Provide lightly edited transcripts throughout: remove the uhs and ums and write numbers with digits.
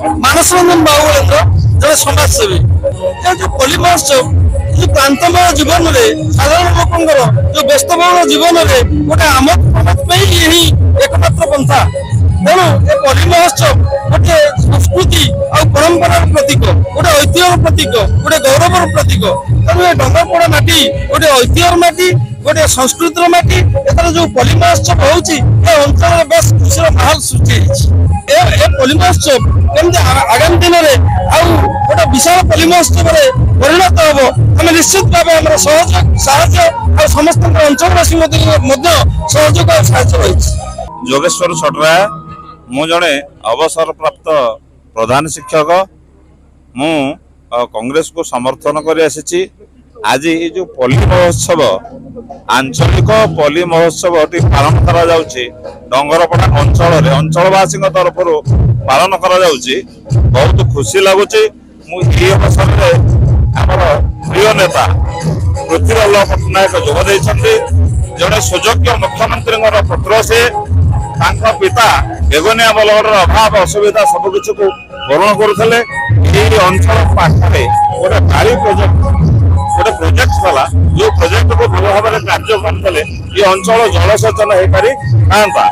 ମାନସ ରंजन बाहुबलेन्द्र जड़े समाजसेवी जो पल्ली महोत्सव जो प्रांतमय जीवन में साधारण लोकंर जो व्यस्तबहुल जीवन में गोटे आमद प्रमोद यही एकमात्र पंथा तेणु ए पल्ली महोत्सव गोटे संस्कृति और परंपरार प्रतीक गोटे ऐतिह्यर प्रतीक गोटे गौरवर प्रतीक तेणु ये डंगरपड़ा माटी गोटे ऐतिह्यर माटी गोटे संस्कृतिर माटी एथर जो पल्ली महोत्सव होउची ए अंचल बेस खुशीर माहौल सृष्टि ए पल्ली महोत्सव केमती आगामी दिन में आउ गोटे विशाल पल्ली महोत्सव परिणत हम आम निश्चित भाव आम सहयोग साहय और समस्त अंचलवासी सहयोग और साहय रही। जोगेश्वर छटरा मु जड़े अवसर प्राप्त प्रधान शिक्षक मु कांग्रेस को समर्थन कर आसी आज ये जो पल्ली महोत्सव आंचलिक पल्ली महोत्सव पालन करा जाउछि डंगरपड़ा अंचल अंचलवासी तरफ पालन करा जाउछि बहुत खुशी लगुच मुझे अवसर में आमर प्रिय नेता पृथ्वीराज पट्टनायक जोग जड़े सुयोग्य मुख्यमंत्री पुत्र से पिता बेगुनिया बलगढ़ अभाव असुविधा सबकि को पूरण करुले अंचल पाखे गोटे बारी गोटे प्रोजेक्ट वाला जो प्रोजेक्ट को भल भाव में कार्य करते ये अंचल जलसेचन हो पारि था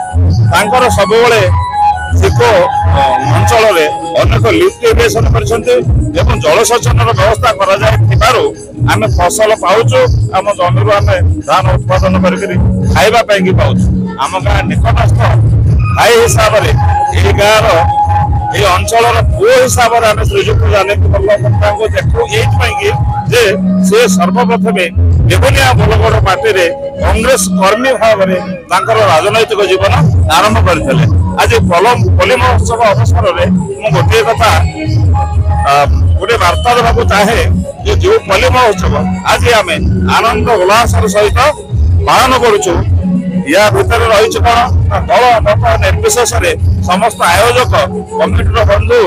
सब सिको अंचल अनेक लिफ्ट इरिगेशन कर जलसेचन व्यवस्था आम फसल पाचु आम जमी आम धान उत्पादन करवाई पाचु आम गाँ निकटस्थ भाई हिसाब से गाँव ये अंचल पुओ हिसाब से आम श्रीजुक्त जानकी बल्लभ को देखू ये जे से सर्वप्रथमे बेगुनिया बलगढ़ पार्टी कांग्रेस कर्मी भाव में राजनैतिक जीवन आरंभ करते आज पल्ली महोत्सव अवसर में गोटे कथा गोटे वार्ता देवाक चाहे जो पल्ली महोत्सव आज आम आनंद उल्लासर सहित पालन करुचु या भितर रही कौन दल मत निर्विशेष समस्त आयोजक कमिटर बंधु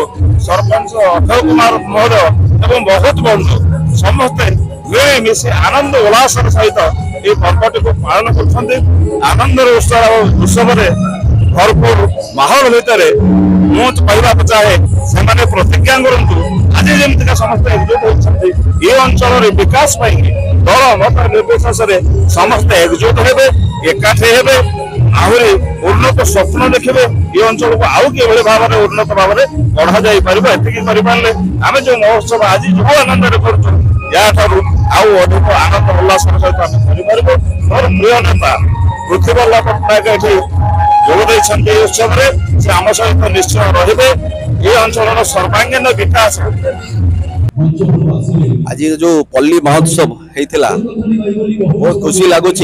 सरपंच अक्षय कुमार महोदय एवं बहुत बंधु समस्ते मिलमिशि आनंद उल्लासर सहित ये पर्वटी को पालन कर आनंद उत्सव भरपूर माहौल भितर मुझे कहवाक चाहे से प्रतिज्ञा करूँ आज जमीका समस्त एकजुट होती ये अंचल विकास दल मत निर्विशेष समस्त एकजुट हे एकाठी हे आहरी उन्नत स्वप्न देखिए ये अंचल को आउ कि भाव में उन्नत भाव में बढ़ा जापारे आम जो महोत्सव आज जो आनंद करूँ आउ अधिक आनंद उल्लास सहित आम कर मोर प्रिय नेता पृथ्वीराज पट्टनायक ये जोग उत्सव से आम सहित निश्चय रे ये अंचल सर्वांगीन विकास आज जो पल्ली महोत्सव होता बहुत खुशी लगुच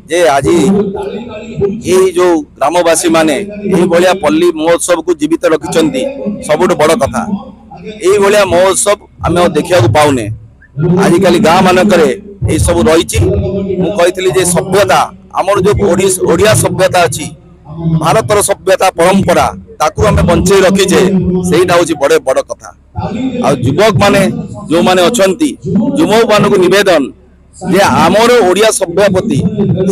जे आज ये जो ग्रामवासी माने ये पल्ली महोत्सव को जीवित रखिंट सबुठ बड़ कथा ये महोत्सव आम देखा पाऊने आजिकल गाँ मानक सब रही सभ्यता आमर जो ओडिया सभ्यता अच्छी भारतर सभ्यता परंपरा ताकू आम बंचे रखीचे से बड़े बड़ कथा आ युवक माने जो माने अछंती युवक मान को निवेदन जे आमर ओडिया सभ्य प्रति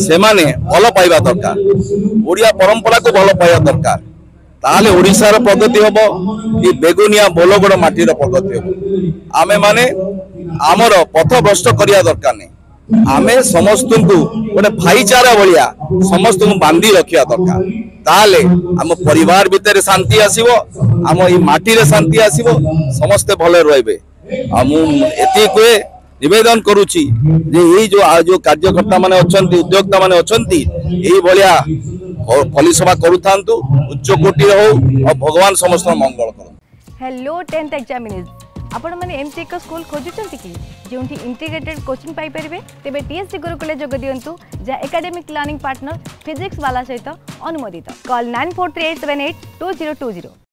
से माने भल पाइबा दरकार ओडिया परंपरा को भल पाइबा दरकार ताले ओडिशार प्रगति हम कि बेगुनिया बोलगढ़ माटीर प्रगति हम आमे माने आमर पथ भ्रष्ट करिया दरकार नहीं आमे समस्त को गोटे भाईचारा भाया समस्त को बांधी रखा दरकार ताले आम परिवार भितर शांति आसीबो आम ये माटी शांति आसीबो समस्ते भले रहिबे आ मु एति कोए निवेदन करूची जे ये जो कार्यकर्ता माने अछंती उद्योक्ता माने अछंती एई भलिया पल्ली सभा करूथांतु उच्च कोटि हो और भगवान समस्त मंगल करो। हेलो 10th एग्जामिनर्स आपण माने एमसी एक स्कूल खोजुचंती कि जोंठी इंटीग्रेटेड कोचिंग पाई परिबे तेबे टीएससी गुरुकुले जोग दियंतु जा एकेडमिक लर्निंग पार्टनर फिजिक्स वाला सहित अनुमोदित कॉल 9438782020।